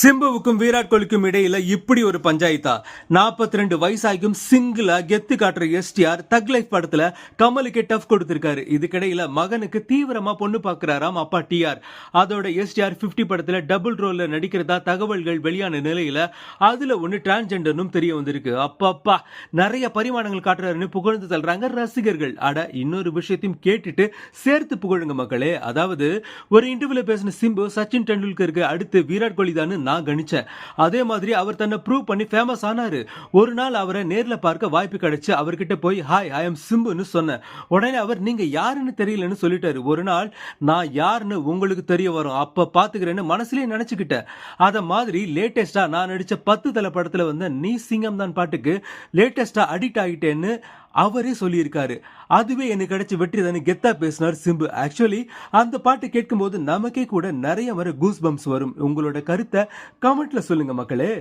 சிம்புவுக்கும் விராட் கோலிக்கும் இடையில இப்படி ஒரு பஞ்சாயத்தா. 42 வயசாகியும் சிங்கிளா கெத்து காட்டுற எஸ்டிஆர் தக் லைஃப் படத்துல கமலுக்கு டஃப் கொடுத்திருக்காரு. இதுக்கிடையில மகனுக்கு தீவிரமா பொண்ணு பாக்குறாராம் அப்பா டிஆர். அதோட எஸ்டிஆர் 50 படத்துல டபுள் ரோல்ல நடிக்கிறதா தகவல்கள் வெளியான நிலையில அதுல ஒண்ணு டிரான்ஸ்ஜெண்டர்னும் தெரிய வந்திருக்கு. அப்பா நிறைய பரிமாணங்கள் காட்டுறாருன்னு புகழ்ந்து தள்ளுறாங்க ரசிகர்கள். அட இன்னொரு விஷயத்தையும் கேட்டுட்டு சேர்த்து புகழுங்க மக்களே. அதாவது ஒரு இன்டர்வியூல பேசின சிம்பு சச்சின் டெண்டுல்கருக்கு அடுத்து விராட் கோலி தான் நான் கணிச்சேன். அதே மாதிரி அவர் தன்னை ப்ரூவ் பண்ணி ஃபேமஸ் ஆனாரு. ஒரு நாள் அவரை நேர்ல பார்க்க வாய்ப்பு கிடைச்சு அவர்கிட்ட போய் ஹாய் ஐ எம் சிம்புன்னு சொன்னேன். உடனே அவர் நீங்க யாருன்னு தெரியலன்னு சொல்லிட்டாரு. ஒரு நாள் நான் யாருன்னு உங்களுக்கு தெரிய வரும், அப்ப பாத்துக்கிறேன்னு மனசுலயே நினைச்சுக்கிட்டேன். அத மாதிரி லேட்டஸ்டா நான் நடிச்ச 10 தலை படத்துல வந்த நீ சிங்கம் தான் பாட்டுக்கு லேட்டஸ்டா அடிக்ட் ஆகிட்டேன்னு அவரே சொல்லியிருக்காரு. அதுவே எனக்கு கிடைச்ச வெற்றி தானே கெத்தா பேசினார் சிம்பு. ஆக்சுவலி அந்த பாட்டு கேட்கும் போது நமக்கே கூட நிறைய கூஸ் பம்ப்ஸ் வரும். உங்களோட கருத்தை கமெண்ட்ல சொல்லுங்க மக்களே.